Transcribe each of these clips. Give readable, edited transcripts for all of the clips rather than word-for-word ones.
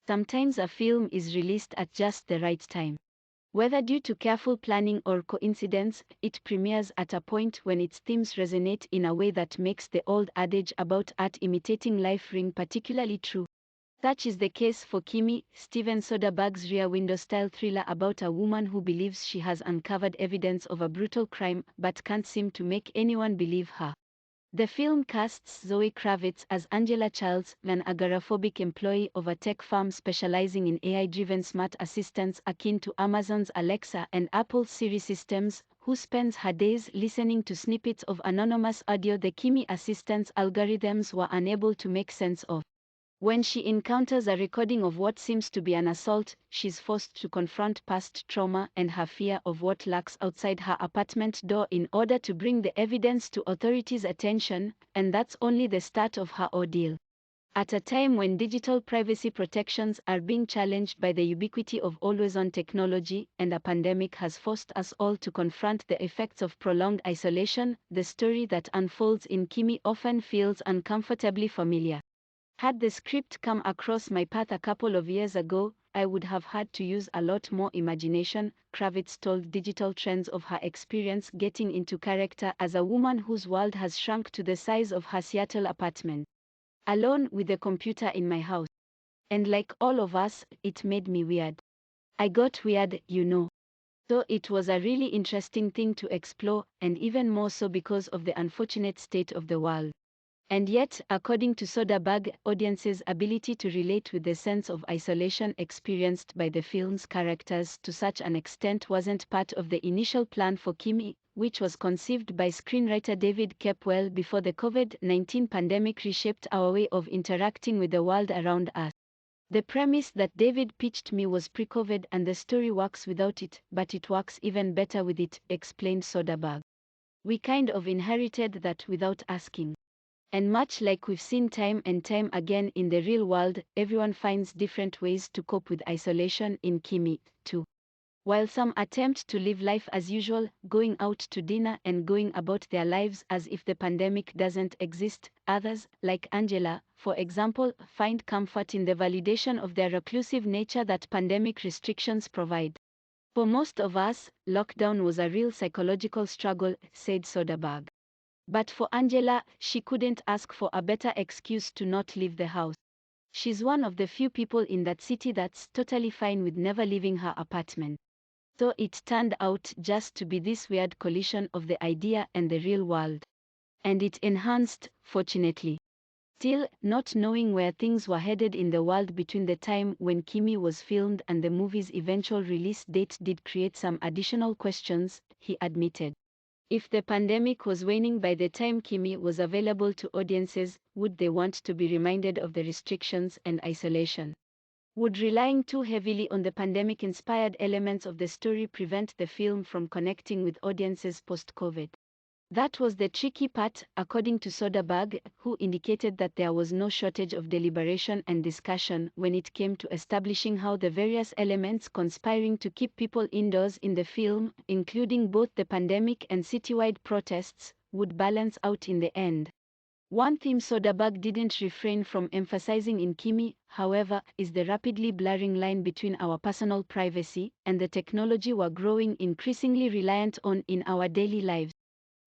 Sometimes a film is released at just the right time. Whether due to careful planning or coincidence, it premieres at a point when its themes resonate in a way that makes the old adage about art imitating life ring particularly true. Such is the case for Kimi, Steven Soderbergh's Rear Window-style thriller about a woman who believes she has uncovered evidence of a brutal crime but can't seem to make anyone believe her. The film casts Zoë Kravitz as Angela Childs, an agoraphobic employee of a tech firm specializing in AI-driven smart assistants akin to Amazon's Alexa and Apple's Siri systems, who spends her days listening to snippets of anonymous audio the Kimi assistant's algorithms were unable to make sense of. When she encounters a recording of what seems to be an assault, she's forced to confront past trauma and her fear of what lurks outside her apartment door in order to bring the evidence to authorities' attention, and that's only the start of her ordeal. At a time when digital privacy protections are being challenged by the ubiquity of always-on technology and a pandemic has forced us all to confront the effects of prolonged isolation, the story that unfolds in Kimi often feels uncomfortably familiar. Had the script come across my path a couple of years ago, I would have had to use a lot more imagination, Kravitz told Digital Trends of her experience getting into character as a woman whose world has shrunk to the size of her Seattle apartment. Alone with the computer in my house. And like all of us, it made me weird. I got weird, you know. So it was a really interesting thing to explore, and even more so because of the unfortunate state of the world. And yet, according to Soderbergh, audiences' ability to relate with the sense of isolation experienced by the film's characters to such an extent wasn't part of the initial plan for Kimi, which was conceived by screenwriter David Koepp well before the COVID-19 pandemic reshaped our way of interacting with the world around us. The premise that David pitched me was pre-COVID and the story works without it, but it works even better with it, explained Soderbergh. We kind of inherited that without asking. And much like we've seen time and time again in the real world, everyone finds different ways to cope with isolation in Kimi, too. While some attempt to live life as usual, going out to dinner and going about their lives as if the pandemic doesn't exist, others, like Angela, for example, find comfort in the validation of their reclusive nature that pandemic restrictions provide. For most of us, lockdown was a real psychological struggle, said Soderbergh. But for Angela, she couldn't ask for a better excuse to not leave the house. She's one of the few people in that city that's totally fine with never leaving her apartment. So it turned out just to be this weird collision of the idea and the real world. And it enhanced, fortunately. Still, not knowing where things were headed in the world between the time when Kimi was filmed and the movie's eventual release date did create some additional questions, he admitted. If the pandemic was waning by the time Kimi was available to audiences, would they want to be reminded of the restrictions and isolation? Would relying too heavily on the pandemic-inspired elements of the story prevent the film from connecting with audiences post-COVID? That was the tricky part, according to Soderbergh, who indicated that there was no shortage of deliberation and discussion when it came to establishing how the various elements conspiring to keep people indoors in the film, including both the pandemic and citywide protests, would balance out in the end. One theme Soderbergh didn't refrain from emphasizing in Kimi, however, is the rapidly blurring line between our personal privacy and the technology we're growing increasingly reliant on in our daily lives.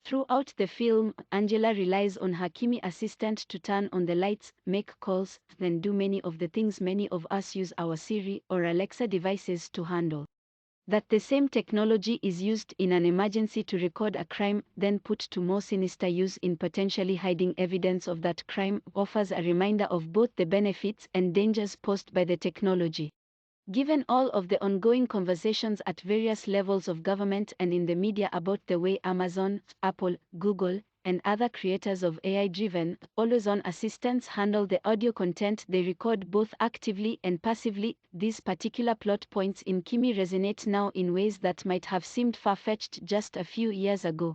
Throughout the film, Angela relies on her Kimi assistant to turn on the lights, make calls, and do many of the things many of us use our Siri or Alexa devices to handle. That the same technology is used in an emergency to record a crime, then put to more sinister use in potentially hiding evidence of that crime, offers a reminder of both the benefits and dangers posed by the technology. Given all of the ongoing conversations at various levels of government and in the media about the way Amazon, Apple, Google, and other creators of AI-driven, always-on assistants handle the audio content they record both actively and passively, these particular plot points in Kimi resonate now in ways that might have seemed far-fetched just a few years ago.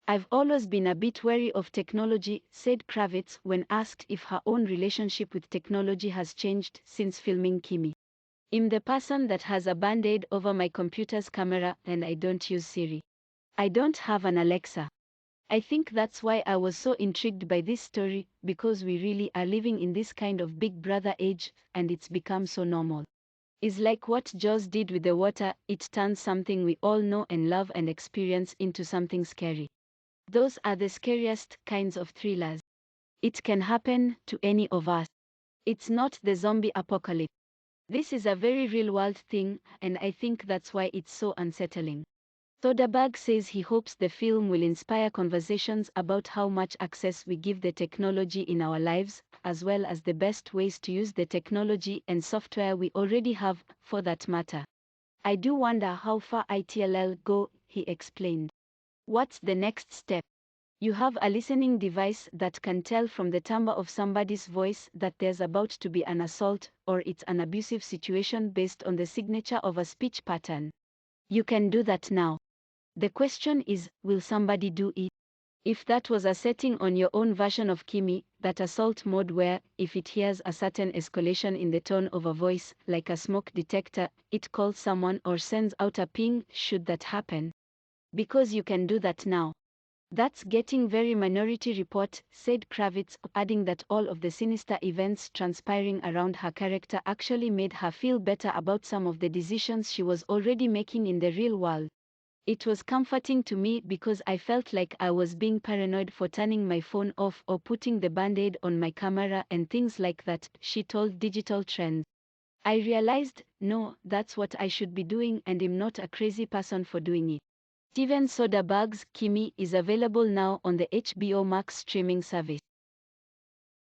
I've always been a bit wary of technology, said Kravitz when asked if her own relationship with technology has changed since filming Kimi. I'm the person that has a band-aid over my computer's camera and I don't use Siri. I don't have an Alexa. I think that's why I was so intrigued by this story, because we really are living in this kind of big brother age, and it's become so normal. It's like what Jaws did with the water, it turns something we all know and love and experience into something scary. Those are the scariest kinds of thrillers. It can happen to any of us. It's not the zombie apocalypse. This is a very real world thing, and I think that's why it's so unsettling. Soderbergh says he hopes the film will inspire conversations about how much access we give the technology in our lives, as well as the best ways to use the technology and software we already have, for that matter. I do wonder how far it'll go, he explained. What's the next step? You have a listening device that can tell from the timbre of somebody's voice that there's about to be an assault, or it's an abusive situation based on the signature of a speech pattern. You can do that now. The question is, will somebody do it? If that was a setting on your own version of Kimi, that assault mode where, if it hears a certain escalation in the tone of a voice, like a smoke detector, it calls someone or sends out a ping, should that happen? Because you can do that now. That's getting very Minority Report, said Kravitz, adding that all of the sinister events transpiring around her character actually made her feel better about some of the decisions she was already making in the real world. It was comforting to me because I felt like I was being paranoid for turning my phone off or putting the band-aid on my camera and things like that, she told Digital Trends. I realized, no, that's what I should be doing, and I'm not a crazy person for doing it. Steven Soderbergh's Kimi is available now on the HBO Max streaming service.